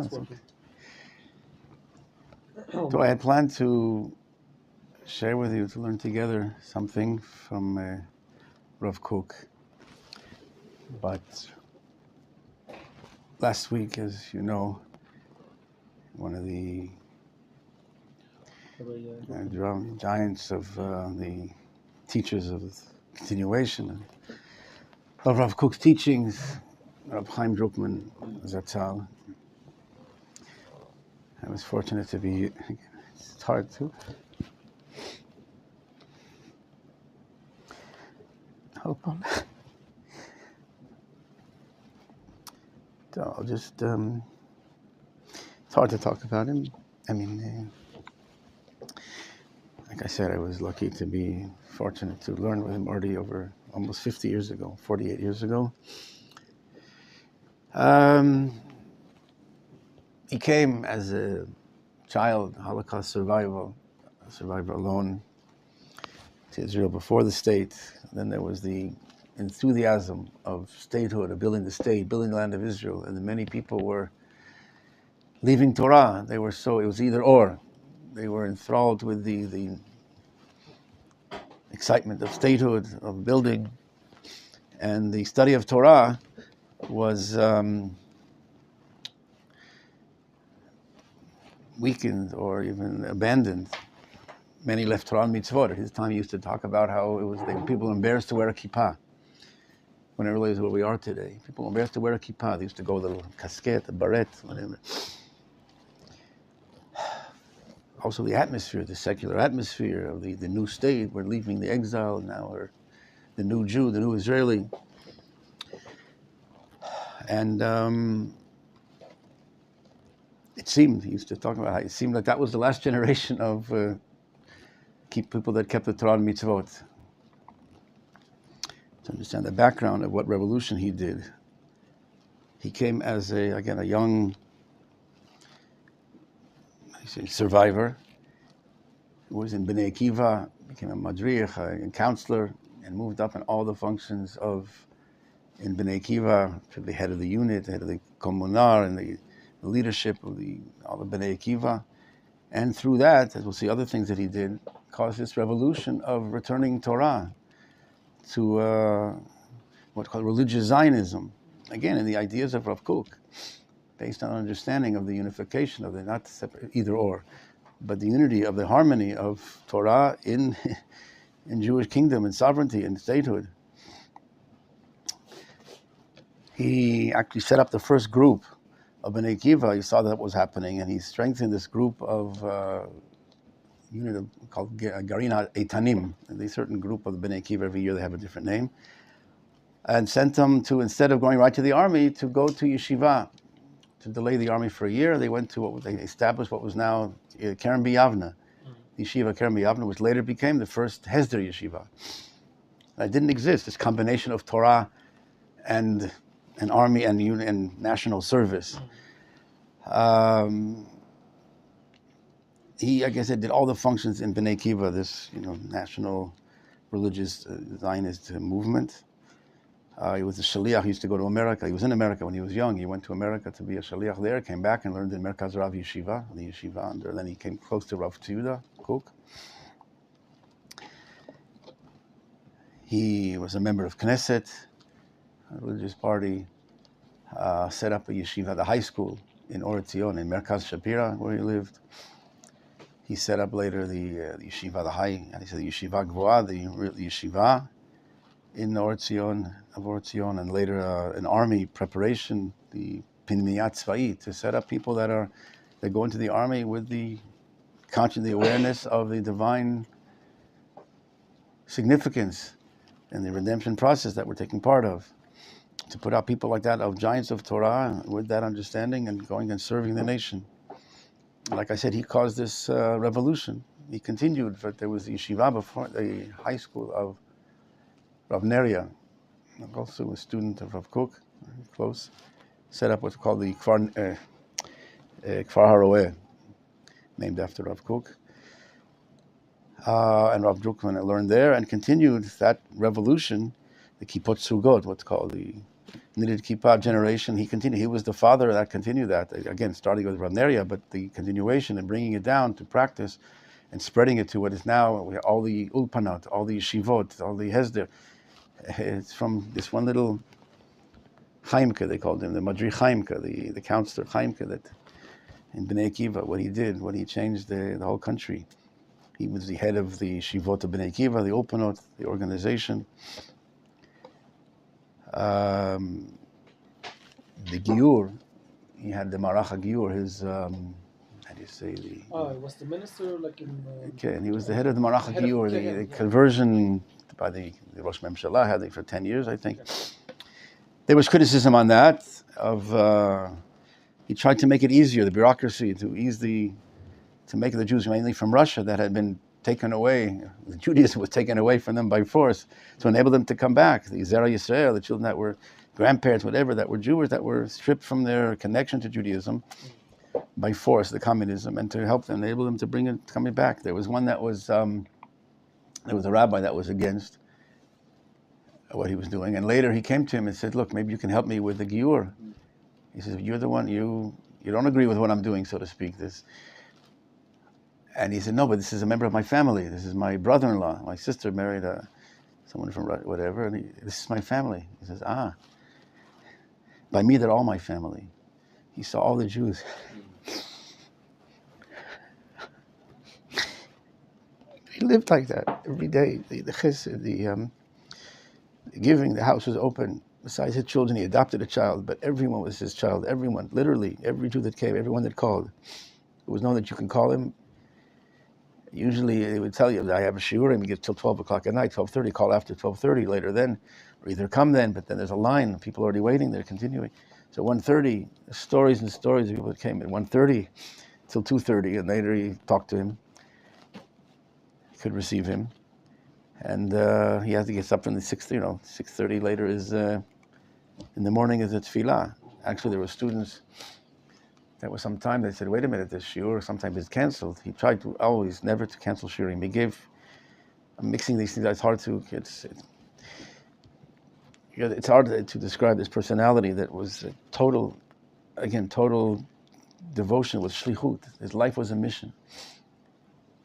it's okay. So I had planned to share with you, to learn together something from Rav Kook. But last week, as you know, one of the giants of the teachers of continuation of Rav Kook's teachings, Rav Chaim Drukman Zatzal. I was fortunate to be, it's hard to help on. So I'll just, it's hard to talk about him. I mean, like I said, I was lucky to be fortunate to learn with him already over almost 50 years ago, 48 years ago. He came as a child, Holocaust survivor alone to Israel before the state. Then there was the enthusiasm of statehood, of building the state, building the land of Israel, and many people were leaving Torah. It was either or. They were enthralled with the excitement of statehood, of building, and the study of Torah was weakened or even abandoned. Many left Torah and mitzvot. At his time, he used to talk about how people were embarrassed to wear a kippah. When I realized where we are today, people were embarrassed to wear a kippah. They used to go with a little casquette, a beret, whatever. Also the atmosphere, the secular atmosphere of the new state. We're leaving the exile now, or the new Jew, the new Israeli. And it seemed, he used to talk about how it seemed like that was the last generation of people that kept the Torah and mitzvot. To understand the background of what revolution he did. He came as a young survivor who was in Bnei Akiva, became a madriach, a counselor, and moved up in all the functions in Bnei Akiva, to the head of the unit, the head of the communar, and the leadership of all the Bnei Akiva. And through that, as we'll see other things that he did, caused this revolution of returning Torah to what's called religious Zionism. Again, in the ideas of Rav Kook, based on understanding of the unification of the not separate either or, but the unity of the harmony of Torah in Jewish kingdom and sovereignty and statehood. He actually set up the first group of Bnei Akiva. He saw that was happening, and he strengthened this group of unit called Garin Eitanim, a certain group of the Bnei Akiva. Every year they have a different name, and sent them to, instead of going right to the army, to go to yeshiva, to delay the army for a year. They went to they established what was now Kerem B'Yavne, Yeshiva Kerem B'Yavne, which later became the first Hesder Yeshiva. It didn't exist, this combination of Torah and an army and national service. He, like I said, did all the functions in Bnei Akiva, this national religious Zionist movement. He was a shaliach. He used to go to America. He was in America when he was young. He went to America to be a shaliach there, came back and learned in Merkaz Rav Yeshiva, the yeshiva under. Then he came close to Rav Tziyuda Kook. He was a member of Knesset, a religious party, set up a yeshiva, the high school in Or Etzion, in Merkaz Shapira, where he lived. He set up later the yeshiva, the yeshiva Gvoa, the yeshiva in Or Etzion, and later an army preparation, the Pinmiyat Tzvai, to set up people that go into the army with the conscious, the awareness of the divine significance and the redemption process that we're taking part of. To put out people like that, of giants of Torah, with that understanding and going and serving the nation. Like I said, he caused this revolution. He continued, but there was the yeshiva before, the high school of Rav Neria, also a student of Rav Kook, close, set up what's called the Kfar Haroeh, named after Rav Kook. And Rav Drukman learned there and continued that revolution, the Kippot Sugot, what's called the knitted kippah generation. He continued. He was the father that continued that. Again, starting with Rav Neria, but the continuation and bringing it down to practice and spreading it to what is now all the ulpanot, all the yeshivot, all the hesder. It's from this one little Chaimke, they called him, the Madri Chaimke, the counselor Chaimke, that in Bnei Akiva, what he did, what he changed the whole country. He was the head of the Shivot of Bnei Akiva, the Ulpanot, the organization. The Giur, he had the Marach HaGiur, his, how do you say, he was the minister, like in... okay, and he was the head of the Marach HaGiur, the conversion by the Rosh Memshalah, had it for 10 years, I think. Okay. There was criticism on that, he tried to make it easier, the bureaucracy, to make the Jews, mainly from Russia, that had been taken away, the Judaism was taken away from them by force, to enable them to come back. The Zera Yisrael, the children that were grandparents, whatever, that were Jewish, that were stripped from their connection to Judaism by force, the communism, and to help them, enable them to bring it coming back. There was one that was, there was a rabbi that was against what he was doing, and later he came to him and said, look, maybe you can help me with the Giur. He says, you're the one, you don't agree with what I'm doing, so to speak, this. And he said, no, but this is a member of my family. This is my brother-in-law. My sister married someone from whatever, and this is my family. He says, by me, they're all my family. He saw all the Jews. He lived like that every day. The chesed, the giving, the house was open. Besides his children, he adopted a child, but everyone was his child. Everyone, literally, every Jew that came, everyone that called. It was known that you can call him. Usually they would tell you, I have a shiurim, he gets till 12 o'clock at night, 12:30, call after 12:30 later then, or either come then, but then there's a line, people already waiting, they're continuing. So 1:30, stories and stories of people that came at 1:30 till 2:30, and later he talked to him, he could receive him. And he has to get up from the 6:30 later is, in the morning is a tefillah. Actually, there were students, there was some time they said, wait a minute, this shiur sometimes is canceled. He tried to always, never to cancel shiurim. He gave, I'm mixing these things, it's hard to, it's hard to describe this personality that was total devotion with shlichut. His life was a mission.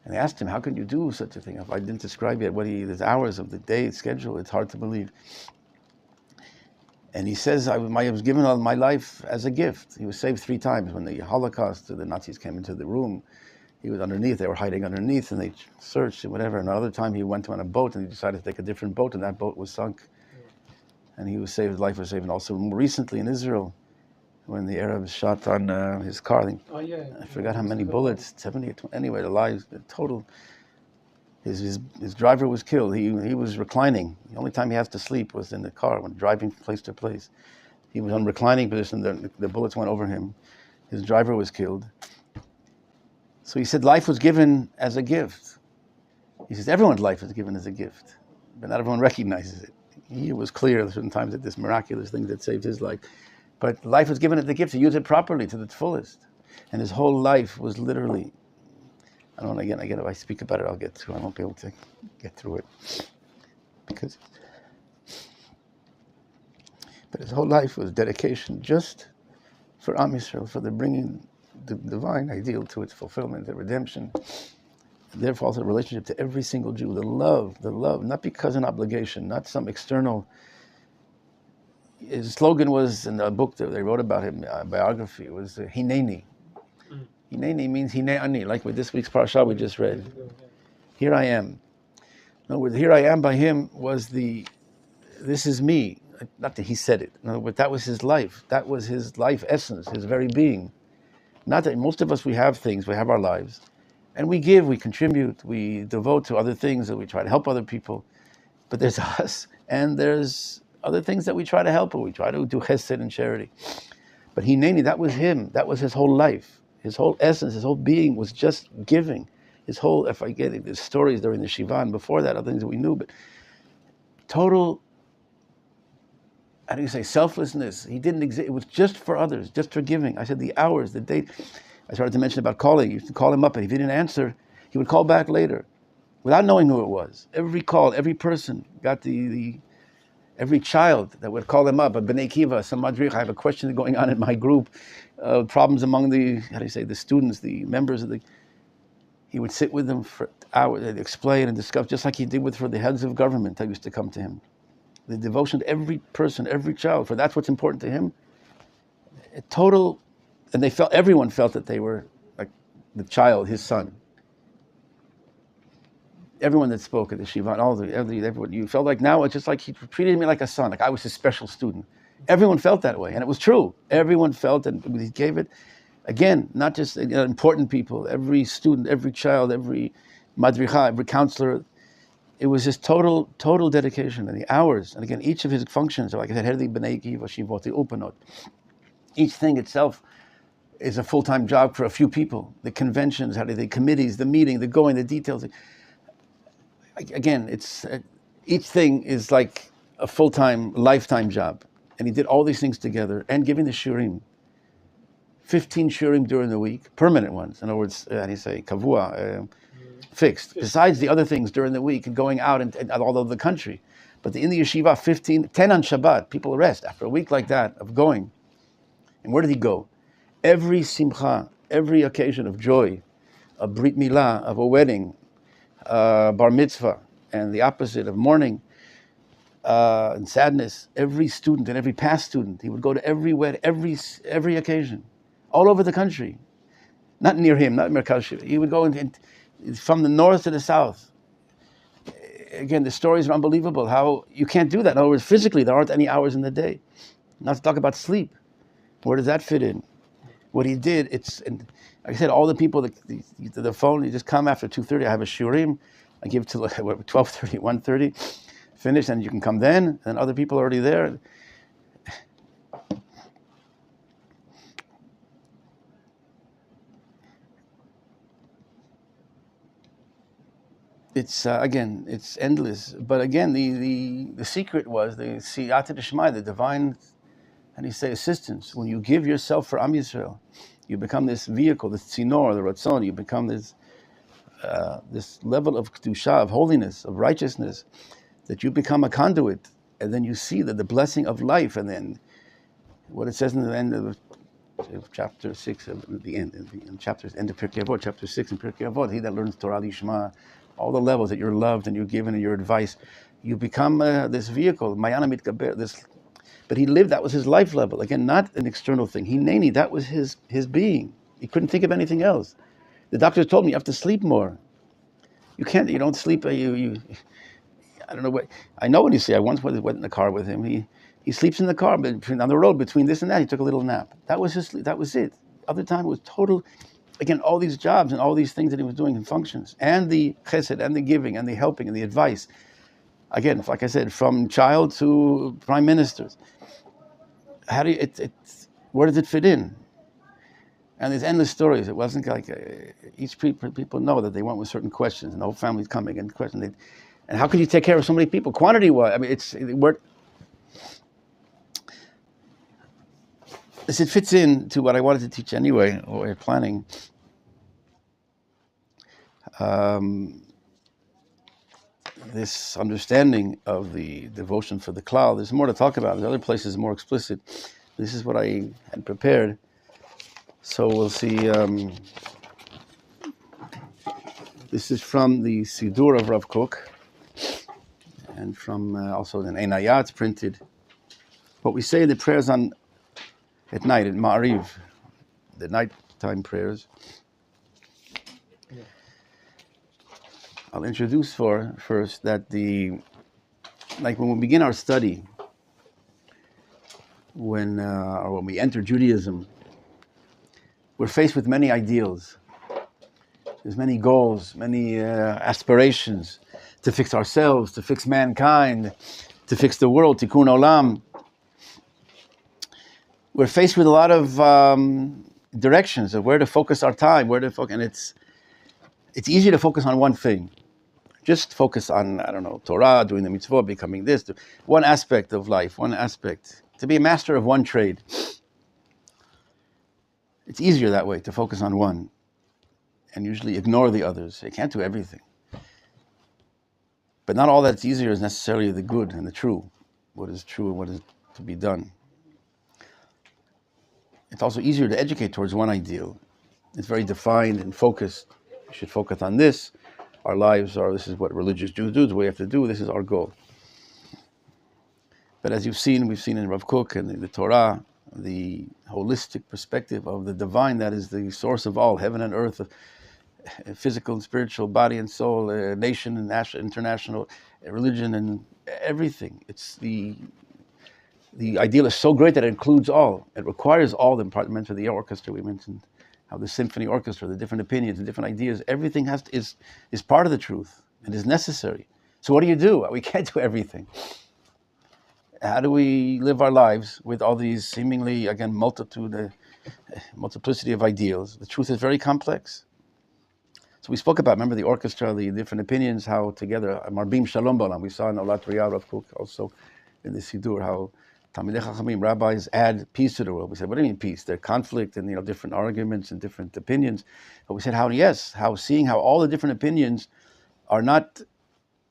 And I asked him, how could you do such a thing? If I didn't describe yet his hours of the day schedule, it's hard to believe. And he says, I was given all my life as a gift. He was saved 3 times. When the Holocaust, the Nazis came into the room, he was underneath, they were hiding underneath, and they searched and whatever. And another time he went on a boat, and he decided to take a different boat, and that boat was sunk. And he was saved, his life was saved. And also more recently in Israel, when the Arabs shot on his car, I forgot how many bullets, 70 or 20, anyway, the lives, the total, his driver was killed. He was reclining. The only time he has to sleep was in the car when driving from place to place. He was on reclining position, the bullets went over him. His driver was killed. So he said life was given as a gift. He says everyone's life is given as a gift, but not everyone recognizes it. He was clear certain times that this miraculous thing that saved his life. But life was given as a gift to use it properly to the fullest. And his whole life was literally, I don't know, again, if I speak about it, I'll get through. I won't be able to get through it. But his whole life was dedication just for Am Yisrael, for the bringing the divine ideal to its fulfillment, the redemption. And therefore also the relationship to every single Jew, the love, not because of an obligation, not some external. His slogan was, in the book that they wrote about him, biography, it was Hineni. Hineni means Hine Ani, like with this week's parasha we just read. Here I am. In other words, here I am by him was this is me. Not that he said it. In other words, that was his life. That was his life essence, his very being. Not that most of us, we have things, we have our lives. And we give, we contribute, we devote to other things, and we try to help other people. But there's us, and there's other things that we try to help, or we try to do chesed and charity. But Hineni, that was him. That was his whole life. His whole essence, his whole being was just giving. His whole, if I get it, there's stories during the Shiva and before that, other things that we knew, but total, how do you say, selflessness. He didn't exist. It was just for others, just for giving. I said the hours, the date. I started to mention about calling. You used to call him up, and if he didn't answer, he would call back later, without knowing who it was. Every call, every person got the Every child that would call him up, a B'nai Kiva, some madrich, I have a question going on in my group, problems among the, the students, the members of the, he would sit with them for hours, and explain and discuss, just like he did for the heads of government that used to come to him. The devotion to every person, every child, for that's what's important to him. A total, and everyone felt that they were like the child, his son. Everyone that spoke at the Shiva, everyone, you felt like now it's just like he treated me like a son, like I was his special student. Everyone felt that way, and it was true. Everyone felt, and he gave it, again, not just important people, every student, every child, every madricha, every counselor. It was just total dedication, and the hours. And again, each of his functions, like I said, head of the B'nai Kiva, Shivot, the Upanot. Each thing itself is a full-time job for a few people. The conventions, the committees, the meeting, the going, the details. Again, each thing is like a full-time, lifetime job. And he did all these things together, and giving the shurim. 15 shurim during the week, permanent ones. In other words, kavua, fixed. Besides the other things during the week and going out and all over the country. But in the yeshiva, 10 on Shabbat. People rest after a week like that of going. And where did he go? Every simcha, every occasion of joy, a brit milah, of a wedding, bar mitzvah, and the opposite of mourning and sadness. Every student and every past student, he would go to every wedding, every occasion, all over the country. Not near him, not Merkaz Shiva. He would go from the north to the south. Again, the stories are unbelievable. How you can't do that. In other words, physically, there aren't any hours in the day. Not to talk about sleep. Where does that fit in? What he did, like I said, all the people, the phone, you just come after 2:30. I have a shurim. I give till 12:30, 1:30. Finish, and you can come then. And other people are already there. It's it's endless. But again, the secret was the siyata d'shmai, the divine, assistance. When you give yourself for Am Yisrael, you become this vehicle, this tzinor, the ratzon. You become this level of kedusha, of holiness, of righteousness, that you become a conduit, and then you see that the blessing of life, and then what it says in the end of chapter 6, at the end, in chapter end of Pirkei Avot, chapter 6 in Pirkei Avot, he that learns Torah Lishma, all the levels that you're loved and you're given and your advice, you become this vehicle, Mayana Mitgaber, but he lived, that was his life level. Again, not an external thing. Hineni, that was his being. He couldn't think of anything else. The doctors told me, you have to sleep more. You don't sleep, I don't know what, I know when you say, I once went in the car with him, he sleeps in the car, but on the road, between this and that, he took a little nap. That was it. Other time it was total, again, all these jobs and all these things that he was doing in functions, and the chesed, and the giving, and the helping, and the advice. Again, like I said, from child to prime ministers. How do you, where does it fit in? And there's endless stories. It wasn't like each people know that they went with certain questions, and the whole family's coming and questioning. And how can you take care of so many people? Quantity-wise, I mean, it fits in to what I wanted to teach anyway, or planning. This understanding of the devotion for the cloud. There's more to talk about. There's other places more explicit. This is what I had prepared. So we'll see. This is from the Sidur of Rav Kook, and from also an Einayat printed. What we say in the prayers at night, at Ma'ariv, the nighttime prayers. I'll introduce first that when we begin our study, when we enter Judaism, we're faced with many ideals. There's many goals, many aspirations to fix ourselves, to fix mankind, to fix the world, tikkun olam. We're faced with a lot of directions of where to focus our time, and it's easy to focus on one thing. Just focus on, Torah, doing the mitzvot, becoming this, one aspect of life, one aspect. To be a master of one trade. It's easier that way, to focus on one, and usually ignore the others. You can't do everything. But not all that's easier is necessarily the good and the true. what is true and what is to be done. It's also easier to educate towards one ideal. It's very defined and focused. We should focus on this. Our lives are, this is what religious Jews do, this is what we have to do, this is our goal. But as we've seen in Rav Kook and in the Torah, the holistic perspective of the divine that is the source of all, heaven and earth, physical and spiritual, body and soul, nation and international, religion and everything. It's the ideal is so great that it includes all. It requires all the departments of the orchestra. We mentioned how the symphony orchestra, the different opinions, the different ideas, everything is part of the truth and is necessary. So what do? We can't do everything. How do we live our lives with all these seemingly, again, multiplicity of ideals? The truth is very complex. So we spoke about, remember the orchestra, the different opinions, how together, Marbim Shalom Balam, we saw in Olat Riyah Rav Kook also in the Siddur, how Talmidei Chachamim, rabbis add peace to the world. We said, what do you mean peace? There's conflict and different arguments and different opinions. But we said, seeing how all the different opinions are not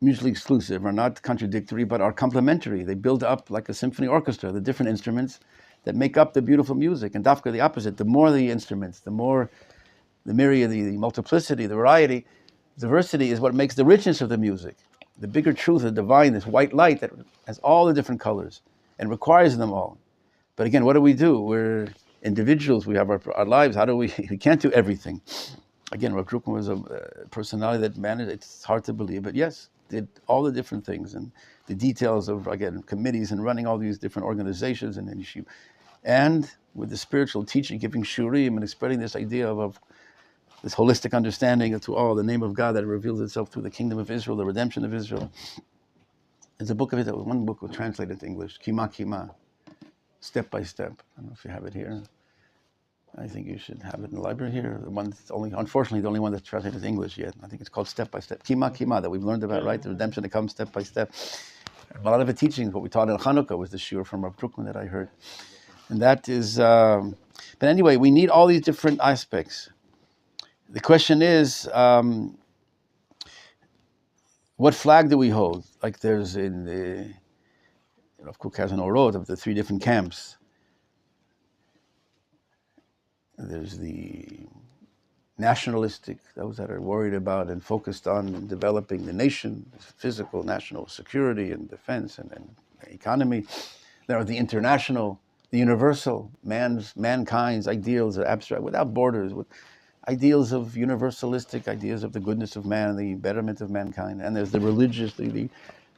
mutually exclusive, are not contradictory, but are complementary. They build up like a symphony orchestra, the different instruments that make up the beautiful music. And dafka, the opposite, the more the instruments, the more the myriad, the multiplicity, the variety, diversity is what makes the richness of the music. The bigger truth, the divine, this white light that has all the different colors and requires them all. But again, what do? We're individuals, we have our lives. How do we can't do everything. Again, Rav Drukman was a personality that managed, it's hard to believe, but yes, did all the different things and the details of, again, committees and running all these different organizations and issue. And with the spiritual teaching, giving shurim and spreading this idea of this holistic understanding to all, the name of God that reveals itself through the kingdom of Israel, the redemption of Israel. There's a book of it, one book was translated to English, Kima Kima, step by step. I don't know if you have it here. I think you should have it in the library here. The one that's unfortunately, the only one that's translated to English yet. I think it's called Step by Step. Kima Kima, that we've learned about, right? The redemption that comes step by step. A lot of the teachings, what we taught in Hanukkah was the shiur from Rav Drukman that I heard. And that is, but anyway, we need all these different aspects. The question is, what flag do we hold? Like there's in the, Rav Kook has an orot of the three different camps. There's the nationalistic, those that are worried about and focused on developing the nation, physical, national security and defense and economy. There are the international, the universal, mankind's ideals are abstract, without borders, with ideals of universalistic ideas of the goodness of man, the betterment of mankind. And there's the religious, the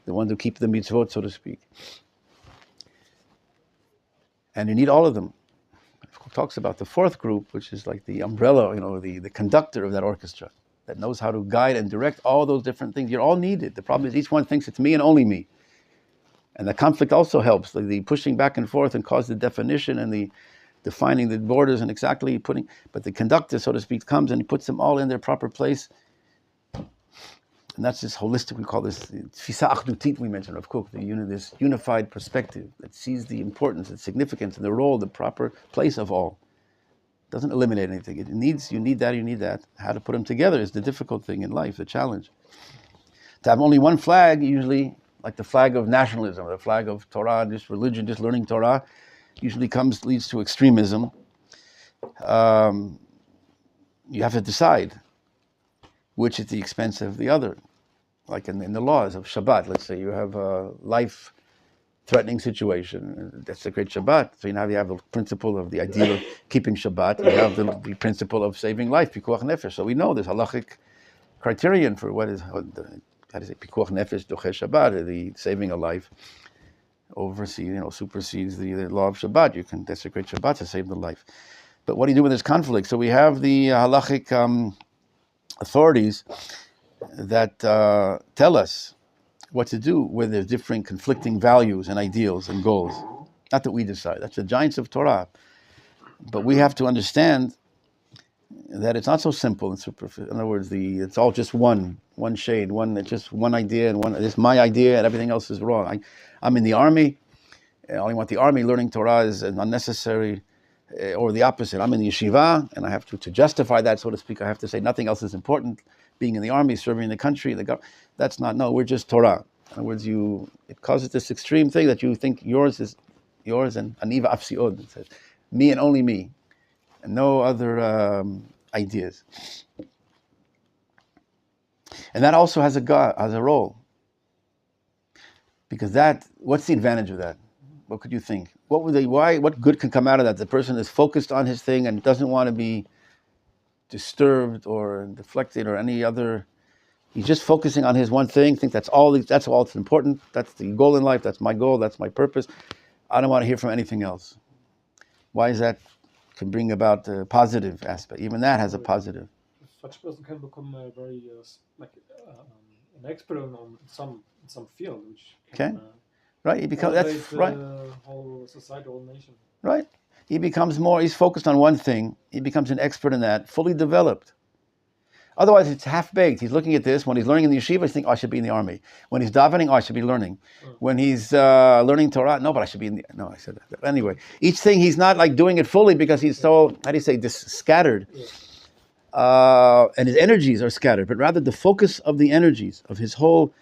ones who keep the mitzvot, so to speak. And you need all of them. Talks about the fourth group, which is like the umbrella, the conductor of that orchestra that knows how to guide and direct all those different things. You're all needed. The problem is each one thinks it's me and only me. And the conflict also helps, the pushing back and forth and cause the definition and the defining the borders and exactly putting, but the conductor, so to speak, comes and he puts them all in their proper place. And that's this holistic, we call this tfisa achdutit, we mentioned, Rav Kook, this unified perspective that sees the importance, the significance, and the role, the proper place of all. Doesn't eliminate anything. You need that. How to put them together is the difficult thing in life, the challenge. To have only one flag, usually, like the flag of nationalism, the flag of Torah, just religion, just learning Torah, usually leads to extremism. You have to decide which at the expense of the other. Like in the laws of Shabbat, let's say you have a life-threatening situation. That's a great Shabbat. So now you have the principle of the ideal of keeping Shabbat. You have the principle of saving life, pikuach nefesh. So we know there's halachic criterion for what is, how do you say, pikuach nefesh doche Shabbat, the saving a life supersedes the law of Shabbat. You can desecrate Shabbat to save the life. But what do you do when there's conflict? So we have the halachic authorities that tell us what to do when there's different conflicting values and ideals and goals. Not that we decide. That's the giants of Torah. But we have to understand that it's not so simple and superficial. In other words, it's all just one shade, just one idea, and it's my idea and everything else is wrong. I'm in the army. I only want the army. Learning Torah is unnecessary, or the opposite. I'm in the yeshiva, and I have to justify that, so to speak, I have to say nothing else is important. Being in the army, serving the country, we're just Torah. In other words, it causes this extreme thing that you think yours is yours and aniva afsiod. It says, me and only me, and no other ideas. And that also has a role. Because what's the advantage of that? What could you think? What good can come out of that? The person is focused on his thing and doesn't want to be disturbed or deflected or any other. He's just focusing on his one thing, think that's all that's important, that's the goal in life, that's my goal, that's my purpose. I don't want to hear from anything else. Why is that? Can bring about a positive aspect. Even that has a positive. Such person can become very an expert on some field, which can right. He becomes that's right. Whole society, whole nation. Right. He's focused on one thing. He becomes an expert in that, fully developed. Otherwise, it's half-baked. He's looking at this. When he's learning in the yeshiva, he's thinking, I should be in the army. When he's davening, I should be learning. When he's learning Torah, no, but I should be in the... No, I said that. Anyway, each thing, he's not like doing it fully because he's so, scattered. And his energies are scattered, but rather the focus of the energies, of his whole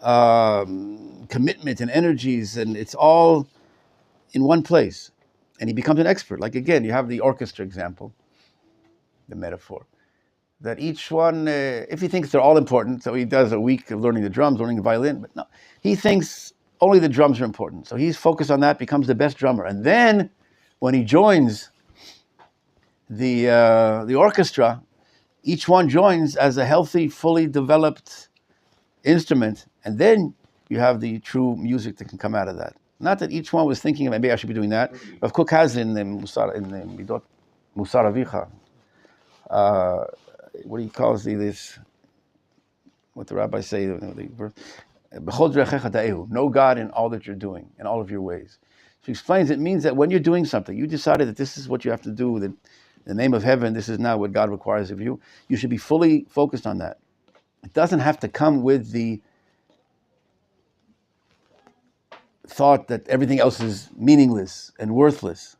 commitment and energies, and it's all in one place. And he becomes an expert. Like, again, you have the orchestra example, the metaphor. That each one, if he thinks they're all important, so he does a week of learning the drums, learning the violin, but no, he thinks only the drums are important. So he's focused on that, becomes the best drummer. And then when he joins the orchestra, each one joins as a healthy, fully developed instrument, and then you have the true music that can come out of that. Not that each one was thinking, maybe I should be doing that. Rav Kook has in the Midot Musar Avicha, what he calls what the rabbis say, know God in all that you're doing, in all of your ways. So he explains it means that when you're doing something, you decided that this is what you have to do, that in the name of heaven, this is not what God requires of you. You should be fully focused on that. It doesn't have to come with the thought that everything else is meaningless and worthless.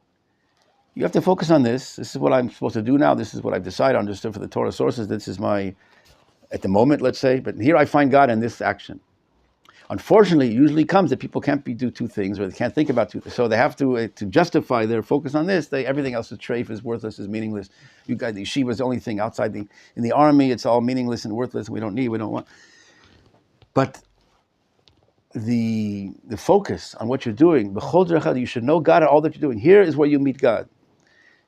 You have to focus on this. This is what I'm supposed to do now. This is what I've decided, understood for the Torah sources. This is at the moment, let's say, but here I find God in this action. Unfortunately, it usually comes that people can't do two things, or they can't think about two things. So they have to justify their focus on this. Everything else is treif, is worthless, is meaningless. You guys, the yeshiva is the only thing outside in the army. It's all meaningless and worthless. We don't want. But the focus on what you're doing, you should know God in all that you're doing. Here is where you meet God.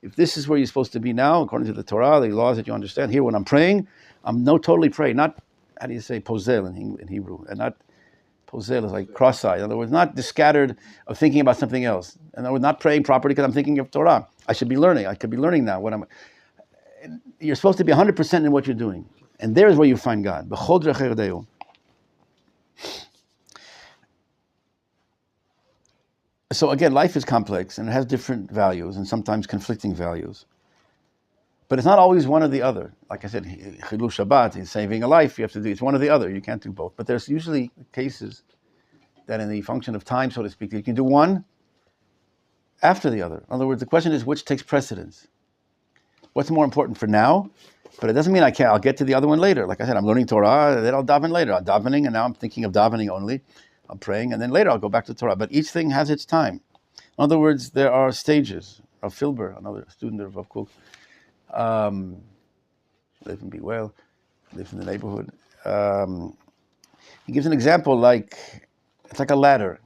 If this is where you're supposed to be now, according to the Torah, the laws that you understand, here when I'm praying, I'm totally praying. Not, how do you say, posel in Hebrew, and not posel is like cross-eyed. In other words, not scattered of thinking about something else. In other words, not praying properly because I'm thinking of Torah. I should be learning. I could be learning now. You're supposed to be 100% in what you're doing. And there is where you find God. So again, life is complex and it has different values and sometimes conflicting values. But it's not always one or the other. Like I said, Chilul Shabbat, saving a life, you have to do, it's one or the other. You can't do both. But there's usually cases that in the function of time, so to speak, you can do one after the other. In other words, the question is which takes precedence? What's more important for now? But it doesn't mean I'll get to the other one later. Like I said, I'm learning Torah, then I'll daven later. I'm davening, and now I'm thinking of davening only. I'm praying, and then later I'll go back to Torah. But each thing has its time. In other words, there are stages. Rav Filber, another student of Rav Kook, live in Bewell, lives in the neighborhood. He gives an example it's like a ladder.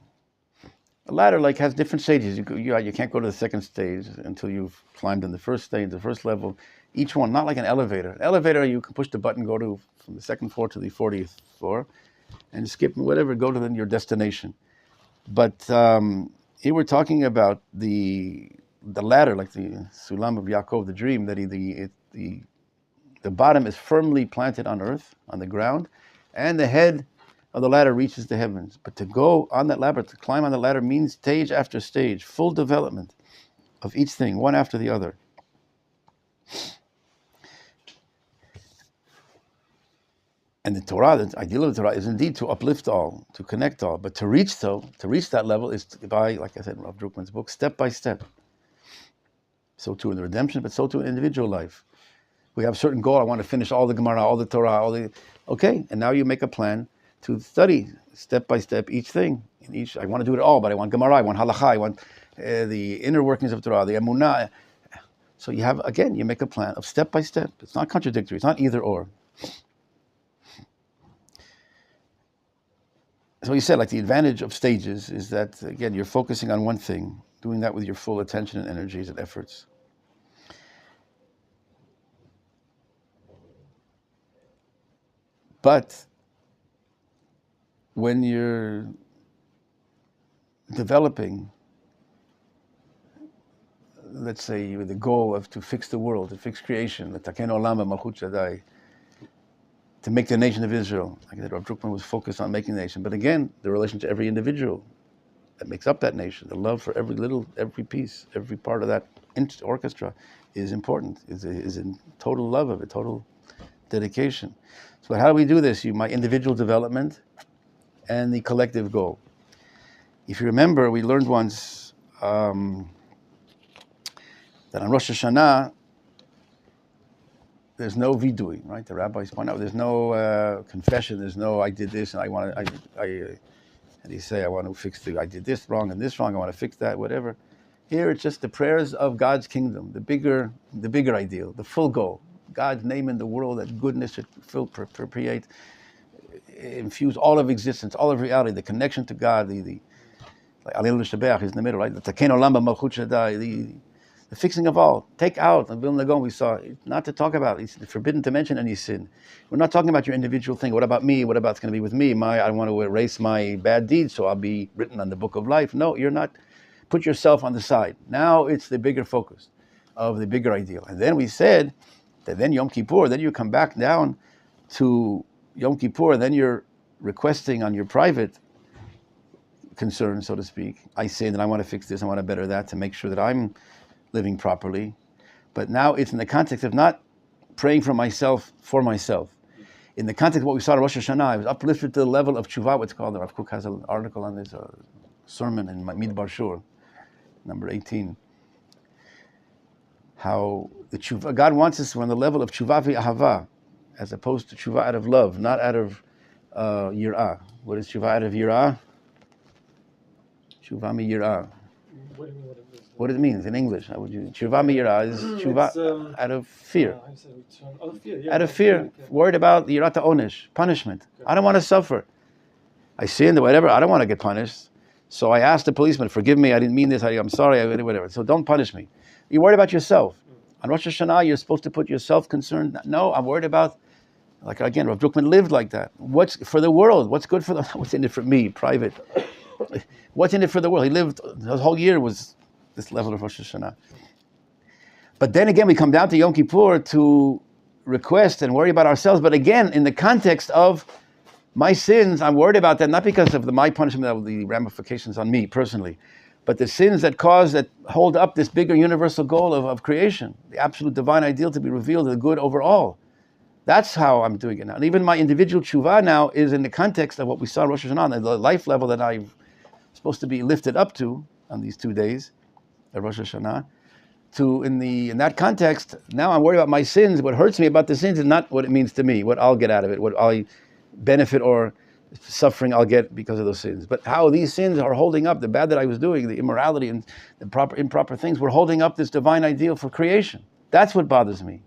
A ladder has different stages. You can't go to the second stage until you've climbed in the first stage, the first level. Each one, not like an elevator. An elevator, you can push the button, go from the second floor to the 40th floor, and skip whatever, go to your destination. But here we're talking about the ladder, like the Sulam of Yaakov, the dream, that the bottom is firmly planted on earth, on the ground, and the head of the ladder reaches the heavens. But to go on that ladder, to climb on the ladder, means stage after stage, full development of each thing, one after the other. And the Torah, the ideal of the Torah is indeed to uplift all, to connect all. But to reach that level is by, like I said in Rav Druckmann's book, step by step. So too in the redemption, but so too in individual life. We have a certain goal. I want to finish all the Gemara, all the Torah, okay. And now you make a plan to study step by step each thing. In each, I want to do it all, but I want Gemara, I want Halacha, I want the inner workings of Torah, the Emunah. So you have, again, you make a plan of step by step. It's not contradictory. It's not either or. So he said, like the advantage of stages is that, again, you're focusing on one thing, doing that with your full attention and energies and efforts. But when you're developing, let's say, with the goal of to fix the world, to fix creation, to make the nation of Israel, like that, Rabbi Drukman was focused on making the nation. But again, the relation to every individual that makes up that nation, the love for every piece, every part of that orchestra is important, is in total love of it, total dedication. So how do we do this? My individual development and the collective goal. If you remember, we learned once that on Rosh Hashanah, there's no vidui, right? The rabbis point out there's no confession. There's no I did this and I want to. And he say I want to fix I did this wrong and this wrong. I want to fix that, whatever. Here it's just the prayers of God's kingdom, the bigger ideal, the full goal. God's name in the world, that goodness should perpetuate, infuse all of existence, all of reality, the connection to God, the like Alil Shabbat is in the middle, right? The Taken Olam Malchut Shaddai, the fixing of all. Take out, and Vilna Gaon we saw, not to talk about, it's forbidden to mention any sin. We're not talking about your individual thing. What about me? What about it's going to be with me? I want to erase my bad deeds, so I'll be written on the book of life. No, you're not. Put yourself on the side. Now it's the bigger focus of the bigger ideal. And then we said that then Yom Kippur, then you come back down to Yom Kippur, then you're requesting on your private concern, so to speak. I say that I want to fix this, I want to better that, to make sure that I'm living properly. But now it's in the context of not praying for myself. In the context of what we saw in Rosh Hashanah, I was uplifted to the level of tshuva, what's called, Rav Kook has an article on this, sermon in Midbar Shur, number 18. How the tshuva, God wants us on the level of tshuva v'ahava, as opposed to tshuva out of love, not out of yirah. What is tshuva out of yirah? Tshuva mi yirah. What it means in English? How would you? Tshuva mi yirah is tshuva out of fear. Out of fear, worried about yirat ha'onesh, punishment. I don't want to suffer. I sinned or whatever. I don't want to get punished. So I asked the policeman, "Forgive me. I didn't mean this. I'm sorry. Whatever. So don't punish me." You're worried about yourself. On Rosh Hashanah, you're supposed to put yourself concerned. No, I'm worried about, like again, Rav Drukman lived like that. What's for the world? What's good for what's in it for me, private? What's in it for the world? He lived, his whole year was this level of Rosh Hashanah. But then again, we come down to Yom Kippur to request and worry about ourselves. But again, in the context of my sins, I'm worried about that, not because of my punishment, of the ramifications on me personally, but the sins that hold up this bigger universal goal of creation, the absolute divine ideal to be revealed, the good overall. That's how I'm doing it now. And even my individual tshuva now is in the context of what we saw in Rosh Hashanah, the life level that I'm supposed to be lifted up to on these 2 days at Rosh Hashanah. In that context, now I'm worried about my sins. What hurts me about the sins is not what it means to me, what I'll get out of it, what I benefit or suffering I'll get because of those sins. But how these sins are holding up, the bad that I was doing, the immorality and the improper things, were holding up this divine ideal for creation. That's what bothers me.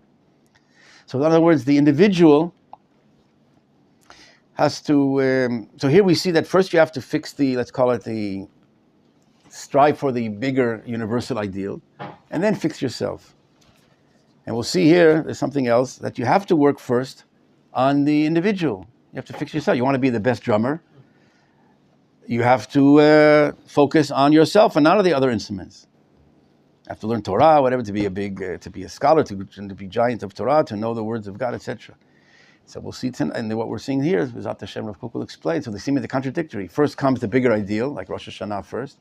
So in other words, the individual has to, so here we see that first you have to fix let's call it strive for the bigger universal ideal, and then fix yourself. And we'll see here, there's something else, that you have to work first on the individual. You have to fix yourself. You want to be the best drummer. You have to focus on yourself and not on the other instruments. You have to learn Torah, whatever, to be a scholar, to be giant of Torah, to know the words of God, etc. So we'll see, and what we're seeing here is Bezat Hashem Rav Kook will explain. So they seem to be contradictory. First comes the bigger ideal, like Rosh Hashanah first,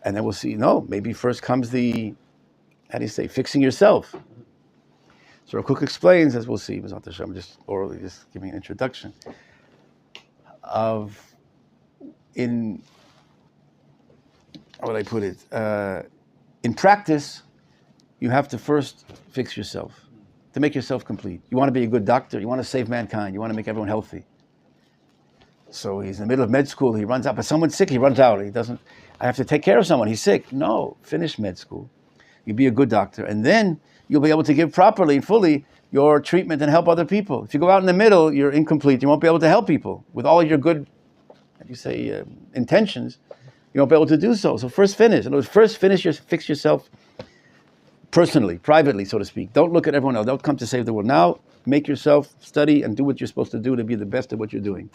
and then we'll see. No, maybe first comes fixing yourself. So Rav Kook explains, as we'll see, Bezat Hashem, just orally, just giving an introduction how would I put it? In practice, you have to first fix yourself to make yourself complete. You want to be a good doctor. You want to save mankind. You want to make everyone healthy. So he's in the middle of med school, he runs out, but someone's sick, he runs out. He doesn't, I have to take care of someone, he's sick. No, finish med school. You be a good doctor, and then you'll be able to give properly and fully your treatment and help other people. If you go out in the middle, you're incomplete. You won't be able to help people. With all your good, intentions, you won't be able to do so. So first finish. In other words, first fix yourself personally, privately, so to speak. Don't look at everyone else. Don't come to save the world. Now, make yourself study and do what you're supposed to do to be the best at what you're doing.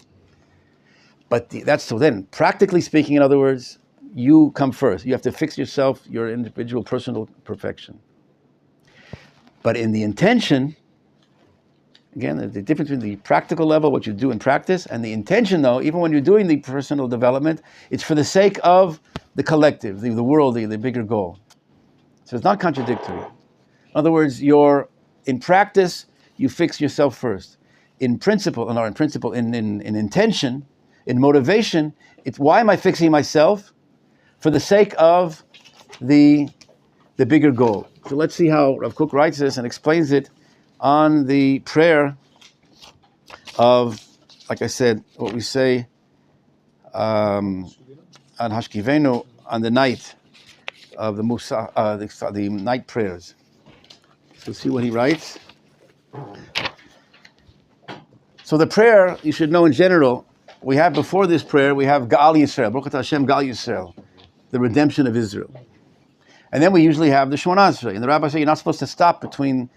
But so then, practically speaking, in other words, you come first. You have to fix yourself, your individual personal perfection. But in the intention, again, the difference between the practical level, what you do in practice, and the intention, though, even when you're doing the personal development, it's for the sake of the collective, the world, the bigger goal. So it's not contradictory. In other words, in practice, you fix yourself first. In intention, in motivation, it's why am I fixing myself? For the sake of the bigger goal. So let's see how Rav Kook writes this and explains it on the prayer of, like I said, what we say on Hashkivenu on the night of the night prayers. So see what he writes. So the prayer, you should know in general, we have before this prayer, we have Gal Yisrael, Baruch Hashem Gal Yisrael, the redemption of Israel. And then we usually have the Shemona Esrei. And the Rabbi said you're not supposed to stop between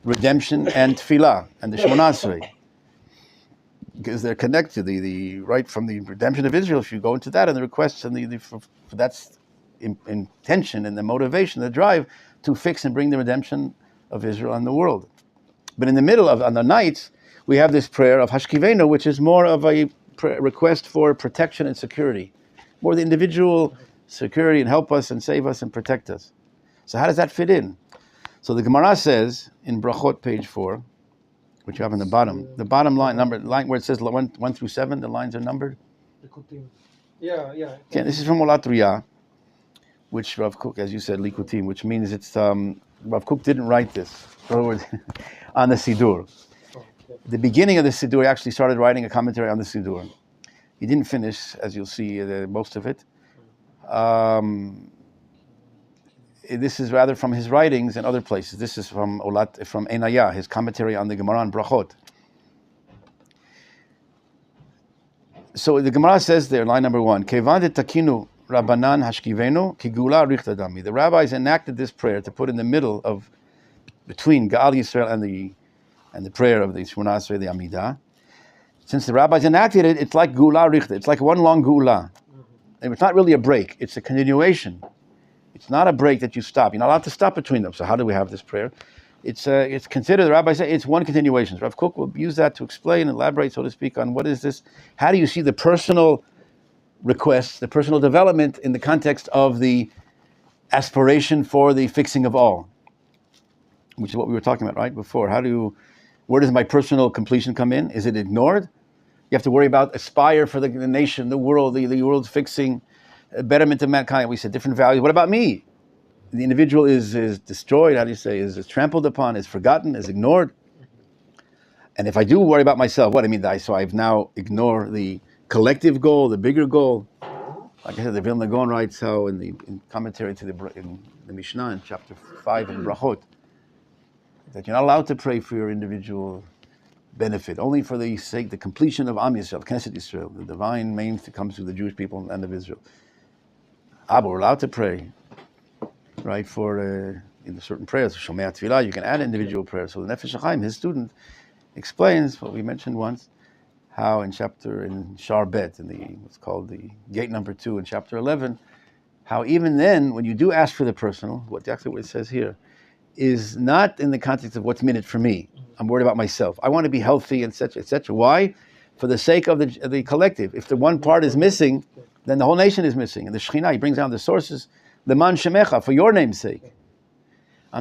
redemption and Tefillah and the Shemona Esrei, because they're connected. Right from the redemption of Israel, if you go into that and the requests and that's intention and the motivation, the drive to fix and bring the redemption of Israel and the world. But in the middle on the nights, we have this prayer of Hashkivenu, which is more of a request for protection and security, more the individual security and help us and save us and protect us. So how does that fit in? So the Gemara says in Brachot, page 4, which you have in the bottom line where it says 1 through 7, the lines are numbered. Yeah. Okay, this is from Olat Riyah, which Rav Kook, as you said, Likutim, which means it's Rav Kook didn't write this. In other words, on the Sidur. The beginning of the Sidur, he actually started writing a commentary on the Sidur. He didn't finish, as you'll see, most of it. This is rather from his writings and other places. This is from Einayah, his commentary on the Gemara on Brachot. So the Gemara says there, line number 1, Kevan de takinu Rabbanan hashkivenu kigula richta dami. The rabbis enacted this prayer to put in the middle between Gal Yisrael and the prayer of the Shemona Esrei, the Amidah. Since the rabbis enacted it, it's like Gula Richta. It's like one long Gula. And it's not really a break. It's a continuation. It's not a break that you stop. You're not allowed to stop between them. So how do we have this prayer? It's considered, the rabbis say, it's one continuation. Rav Kook will use that to explain, elaborate, so to speak, on what is this. How do you see the personal requests, the personal development in the context of the aspiration for the fixing of all? Which is what we were talking about, right, before. Where does my personal completion come in? Is it ignored? You have to worry about aspire for the nation, the world, the world's fixing, betterment of mankind. We said different values. What about me? The individual is destroyed, is trampled upon, is forgotten, is ignored. And if I do worry about myself, so I've now ignored the collective goal, the bigger goal. Like I said, the Vilna Gaon writes how in commentary to the Mishnah in chapter 5 in Brachot, that you're not allowed to pray for your individual benefit, only for the sake, the completion of Am Yisrael, Knesset Yisrael, the divine main that comes through the Jewish people and of Israel. But we're allowed to pray, right, for in certain prayers, Shomei Tefillah, you can add individual prayers. So the Nefesh HaChaim, his student, explains what we mentioned once, how in Shar Bet, what's called the gate number 2 in chapter 11, how even then, when you do ask for the personal, what it says here, is not in the context of what's in it for me. I'm worried about myself. I want to be healthy, etc., etc. Why? For the sake of the collective. If the one part is missing, then the whole nation is missing. And the Shekhinah, he brings down the sources, Leman Shemecha, for your name's sake.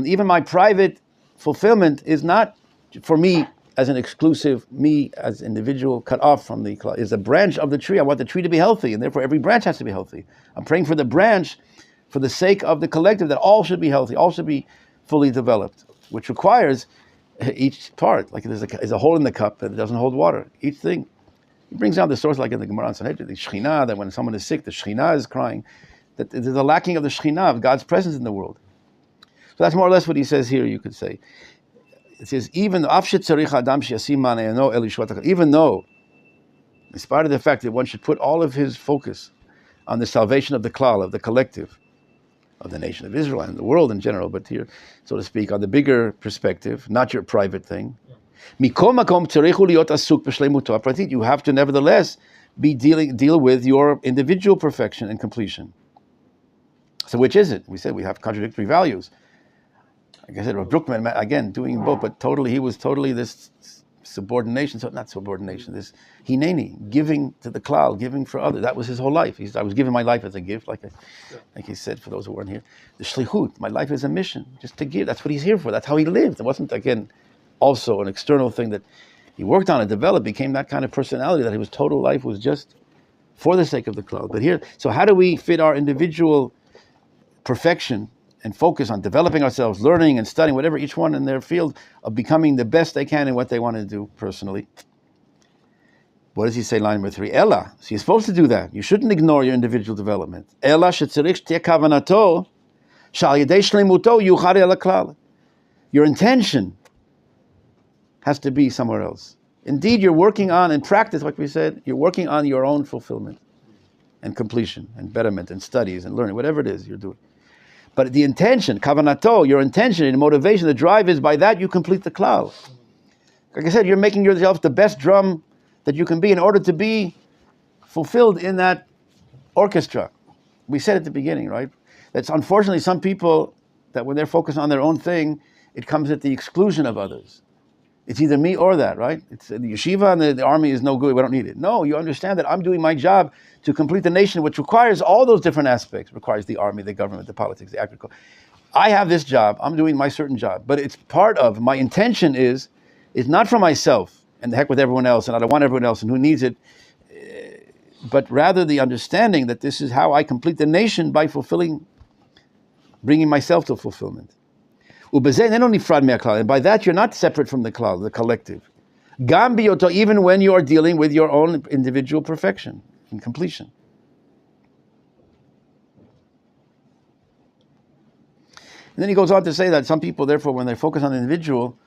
Even my private fulfillment is not for me as an exclusive, me as individual cut off from is a branch of the tree. I want the tree to be healthy, and therefore every branch has to be healthy. I'm praying for the branch for the sake of the collective, that all should be healthy, all should be fully developed, which requires each part, like there's a hole in the cup that doesn't hold water. Each thing He brings down the source like in the Gemara on Sanhedrin, the Shekhinah, that when someone is sick, the Shekhinah is crying, that there's a lacking of the Shekhinah, of God's presence in the world. So that's more or less what he says here, you could say. It says, even though, in spite of the fact that one should put all of his focus on the salvation of the klal, of the collective, of the nation of Israel and the world in general, but here, so to speak, on the bigger perspective, not your private thing. You have to nevertheless deal with your individual perfection and completion. So which is it? We said we have contradictory values. Like I said, Rav Druckmann, again, doing both, but he was totally this subordination, so not subordination, this hineni, giving to the klal, giving for others. That was his whole life. I was giving my life as a gift, like he said, for those who weren't here. The shlichut, my life is a mission, just to give. That's what he's here for. That's how he lived. It wasn't, again, also an external thing that he worked on and developed, became that kind of personality that his total life was just for the sake of the klal. But here, so how do we fit our individual perfection and focus on developing ourselves, learning and studying, whatever, each one in their field, of becoming the best they can in what they want to do personally? What does he say, line number 3? Ella. So you're supposed to do that. You shouldn't ignore your individual development. Ella shetzarich shteh kavanato shal yedei shleimuto yuchar el haklal. Your intention has to be somewhere else. Indeed, you're working on, in practice, like we said, you're working on your own fulfillment and completion and betterment and studies and learning, whatever it is you're doing. But the intention, kavanato, your intention and motivation, the drive is by that you complete the klal. Like I said, you're making yourself the best drum that you can be in order to be fulfilled in that orchestra. We said at the beginning, right? That's unfortunately some people that when they're focused on their own thing, it comes at the exclusion of others. It's either me or that, right? It's the yeshiva and the army is no good, we don't need it. No, you understand that I'm doing my job to complete the nation, which requires all those different aspects. It requires the army, the government, the politics, the agriculture. I have this job, I'm doing my certain job, but it's part of, my intention is not for myself, and the heck with everyone else, and I don't want everyone else, and who needs it, but rather the understanding that this is how I complete the nation by bringing myself to fulfillment. And by that you're not separate from the klal, the collective. Even when you are dealing with your own individual perfection and completion. And then he goes on to say that some people, therefore, when they focus on the individual,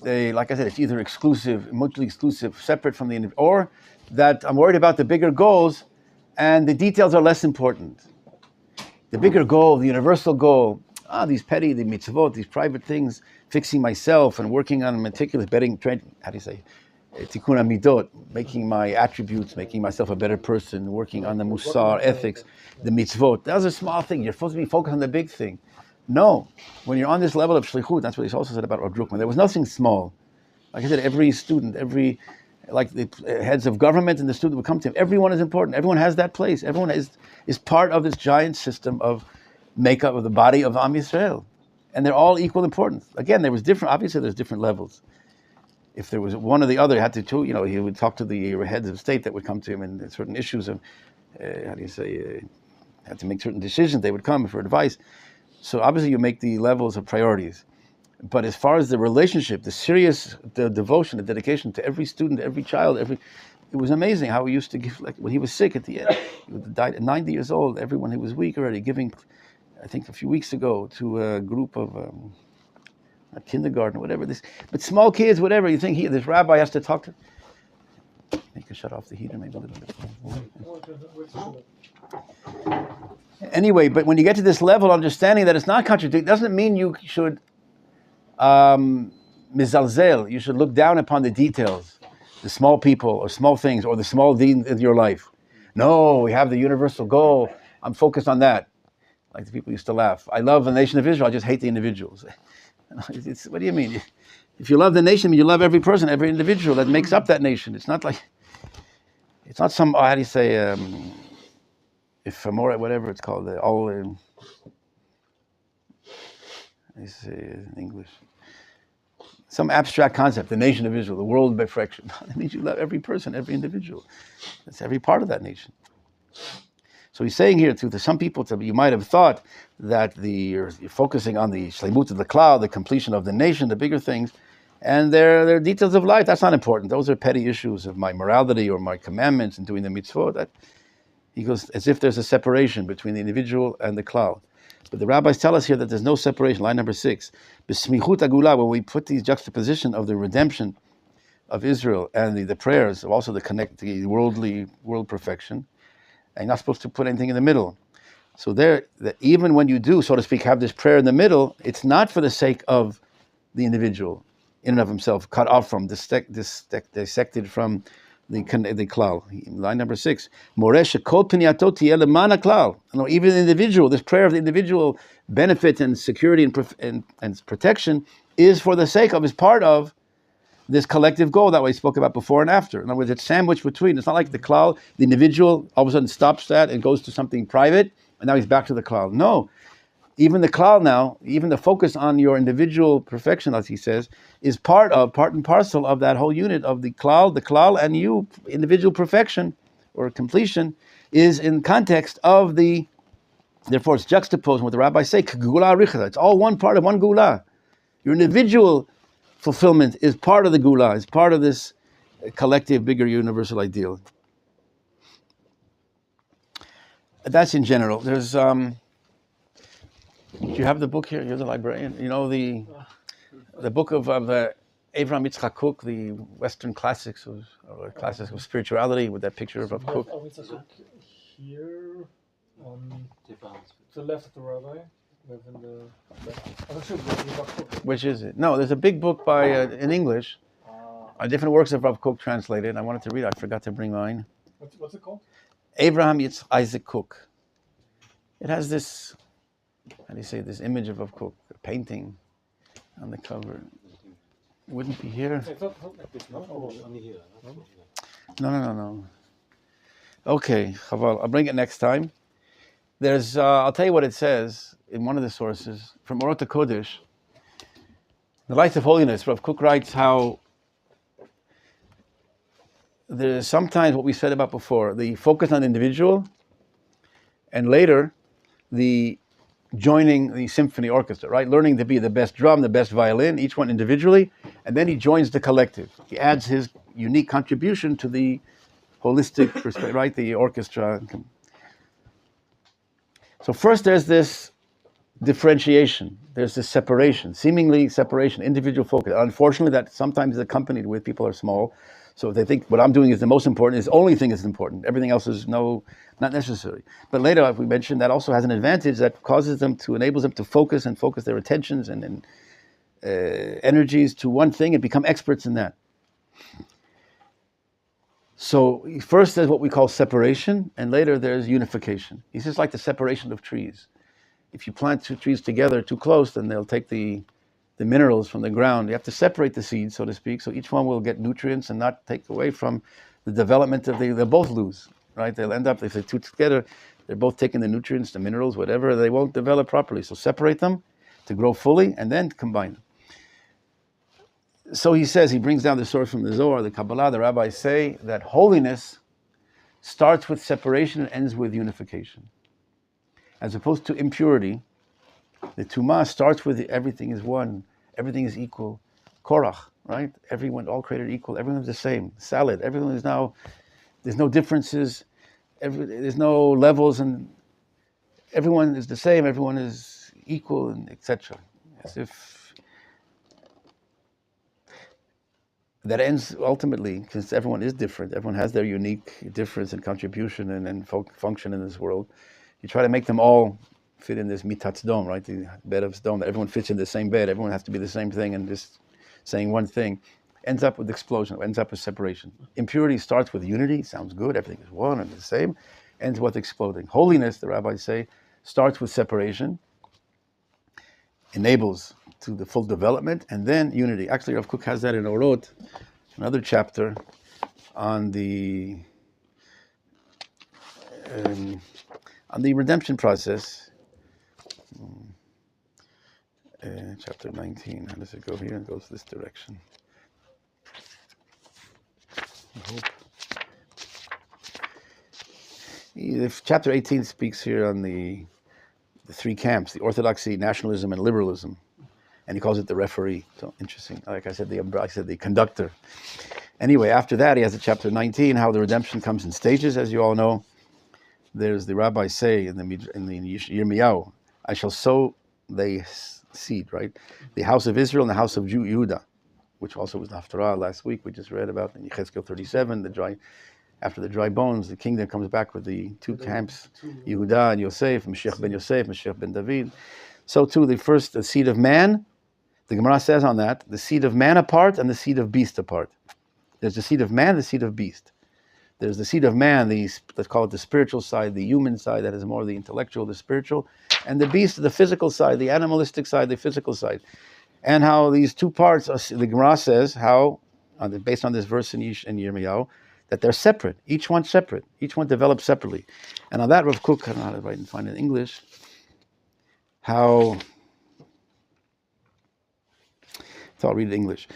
they, like I said, it's either exclusive, mutually exclusive, separate from the individual, or that I'm worried about the bigger goals and the details are less important. The bigger goal, the universal goal, these petty, the mitzvot, these private things, fixing myself and working on meticulous tikkun midot, making my attributes, making myself a better person, working on the musar, ethics, the mitzvot. Those are small things. You're supposed to be focused on the big thing. No, when you're on this level of shlichut, that's what he also said about Rav Druckmann. There was nothing small. Like I said, every student, like the heads of government and the student would come to him. Everyone is important. Everyone has that place. Everyone is part of this giant system of makeup of the body of Am Yisrael. And they're all equal importance. Again, obviously there's different levels. If there was one or the other, he would talk to the heads of state that would come to him in certain issues of, had to make certain decisions, they would come for advice. So obviously you make the levels of priorities. But as far as the relationship, the devotion, the dedication to every student, every child, it was amazing how he used to give, like when he was sick at the end, he died at 90 years old, everyone who was weak already, giving, I think a few weeks ago, to a group of not kindergarten, whatever this, but small kids, whatever. You think this rabbi has to talk to. Make her shut off the heater, maybe a little bit. Anyway, but when you get to this level, understanding that it's not contradictory, doesn't mean you should mizalzel. You should look down upon the details, the small people or small things or the small deeds in your life. No, we have the universal goal. I'm focused on that. Like the people used to laugh. I love the nation of Israel, I just hate the individuals. What do you mean? If you love the nation, you love every person, every individual that makes up that nation. It's not some, how do you say, ephemeral, whatever it's called, in English. Some abstract concept, the nation of Israel, the world by fraction. That means you love every person, every individual. That's every part of that nation. So he's saying here to some people, you might have thought that you're focusing on the shleimut of the cloud, the completion of the nation, the bigger things, And they're details of life. That's not important. Those are petty issues of my morality or my commandments and doing the mitzvot. He goes, as if there's a separation between the individual and the klal. But the rabbis tell us here that there's no separation. Line number 6. B'smichut agula, where we put these juxtaposition of the redemption of Israel and the prayers, also the world perfection. And you're not supposed to put anything in the middle. So even when you do, so to speak, have this prayer in the middle, it's not for the sake of the individual in and of himself, cut off from, dissected from the klal. Line number 6. Moresh kol pinyatot tieh leman klal. Even the individual, this prayer of the individual benefit and security and protection is for the sake of, is part of this collective goal that we spoke about before and after. In other words, it's sandwiched between. It's not like the klal, the individual, all of a sudden stops that and goes to something private, and now he's back to the klal. No. Even the klal now, even the focus on your individual perfection, as he says, is part and parcel of that whole unit of the klal and you, individual perfection or completion, is in context of therefore it's juxtaposed what the rabbis say, k'gula richada. It's all one part of one gula. Your individual fulfillment is part of the gula, is part of this collective, bigger, universal ideal. That's in general. There's, do you have the book here? You're the librarian. You know the book of Avraham Yitzchak Kook, the Western classics of spirituality, with that picture of Kook. Here on to the left of the rabbi. Which is it? No, there's a big book by in English, different works of Rav Kook translated. I wanted to read it. I forgot to bring mine. What's it called? Avraham Isaac Kook. It has this, how do you say, this image of Rav Kook, a painting on the cover. It wouldn't be here. It's not like this, no? Oh, only here. No. Okay, Chaval, I'll bring it next time. There's, I'll tell you what it says in one of the sources from Orot HaKodesh. The Lights of Holiness, Rav Kook writes how there's sometimes what we said about before, the focus on the individual, and later the joining the symphony orchestra, right? Learning to be the best drum, the best violin, each one individually, and then he joins the collective. He adds his unique contribution to the holistic perspective, right? The orchestra. So first there's this differentiation, there's this separation, seemingly separation, individual focus. Unfortunately, that sometimes is accompanied with people are small, so if they think what I'm doing is the most important, is the only thing that's important, everything else is not necessary. But later, like we mentioned, that also has an advantage that enables them to focus their attentions and energies to one thing and become experts in that. So first there's what we call separation, and later there's unification. It's just like the separation of trees. If you plant two trees together too close, then they'll take the minerals from the ground. You have to separate the seeds, so to speak, so each one will get nutrients and not take away from the development they'll both lose, right? They'll end up, if they're two together, they're both taking the nutrients, the minerals, whatever, they won't develop properly. So separate them to grow fully and then combine them. So he says, he brings down the source from the Zohar, the Kabbalah, the rabbis say that holiness starts with separation and ends with unification. As opposed to impurity, the Tumah starts with everything is one, everything is equal. Korach, right? Everyone, all created equal, everyone is the same. Salad, everyone is now, there's no differences, there's no levels, and everyone is the same, everyone is equal, and etc. As if that ends ultimately, because everyone is different, everyone has their unique difference and contribution and function in this world. You try to make them all fit in this mitatz dome, right? The bed of stone, that everyone fits in the same bed, everyone has to be the same thing and just saying one thing. Ends up with explosion, ends up with separation. Impurity starts with unity, sounds good, everything is one and the same, ends with exploding. Holiness, the rabbis say, starts with separation, enables to the full development, and then unity. Actually, Rav Kook has that in Orot, another chapter on the redemption process. Chapter 19. How does it go here? It goes this direction. I hope. If chapter 18 speaks here on the three camps, the orthodoxy, nationalism, and liberalism. and he calls it the referee. So interesting. Like I said, the conductor. Anyway, after that, he has a chapter 19, how the redemption comes in stages, as you all know. There's the rabbis say in the Yirmiyahu, I shall sow the seed, right? The house of Israel and the house of Judah, which also was the Haftarah last week. We just read about in Yechezkel 37, after the dry bones, the kingdom comes back with the two camps, Yehuda and Yosef, Mashiach ben Yosef, Mashiach ben David. So too, the seed of man, the Gemara says on that, the seed of man apart and the seed of beast apart. There's the seed of man, the seed of beast. There's the seed of man, let's call it the spiritual side, the human side, that is more the intellectual, the spiritual, and the beast, the physical side, the animalistic side, the physical side. And how these two parts, the Gemara says, how, based on this verse in Yirmiyahu, that they're separate, each one separate, each one develops separately. And on that, Rav Kook, I don't know how to write and find it in English, so I'll read it in English.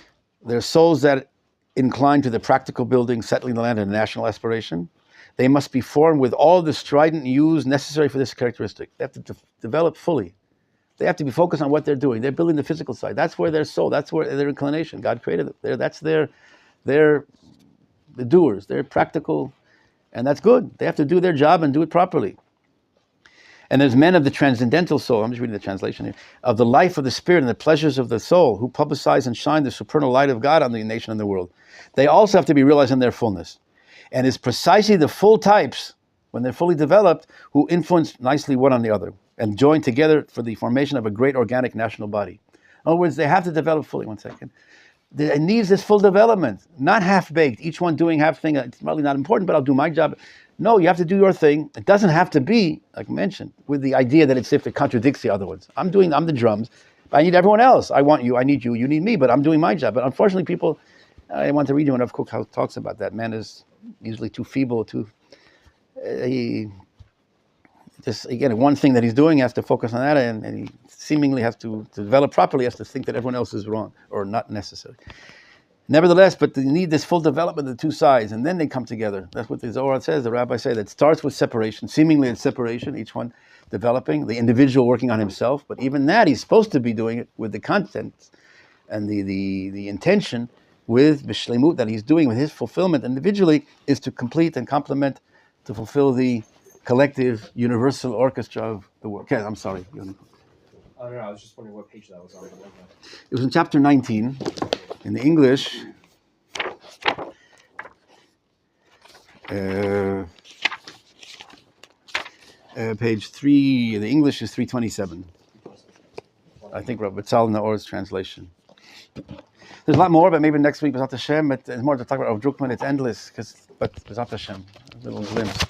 There are souls that inclined to the practical building, settling the land, and national aspiration. They must be formed with all the strident hues necessary for this characteristic. They have to develop fully. They have to be focused on what they're doing. They're building the physical side. That's where their soul, that's where their inclination. God created them. That's the doers. They're practical, and that's good. They have to do their job and do it properly. And there's men of the transcendental soul, I'm just reading the translation here, of the life of the spirit and the pleasures of the soul, who publicize and shine the supernal light of God on the nation and the world. They also have to be realized in their fullness. And it's precisely the full types, when they're fully developed, who influence nicely one on the other and join together for the formation of a great organic national body. In other words, they have to develop fully. One second. It needs this full development, not half-baked, each one doing half thing. It's probably not important, but I'll do my job. No, you have to do your thing. It doesn't have to be, like I mentioned, with the idea that it's if it contradicts the other ones. I'm the drums, but I need everyone else. I want you, I need you, you need me, but I'm doing my job. But unfortunately, people, I want to read you when Rav Kook talks about that. Man is usually too feeble, again, one thing that he's doing, he has to focus on that, and he seemingly has to develop properly, has to think that everyone else is wrong or not necessary. Nevertheless, but they need this full development of the two sides, and then they come together. That's what the Zohar says, the rabbis say, that starts with separation, seemingly it's separation, each one developing, the individual working on himself, but even that he's supposed to be doing it with the content and the intention with Bishlemut that he's doing with his fulfillment individually is to complete and complement, to fulfill the collective universal orchestra of the world. Okay, I'm sorry. I don't know, I was just wondering what page that was on. It was in chapter 19. In the English, page 3, the English is 327. I think Rabbi Tzal Naor's translation. There's a lot more, but maybe next week, B'ezrat Hashem, it's more to talk about Rav Druckmann. It's endless, but B'ezrat Hashem, a little glimpse.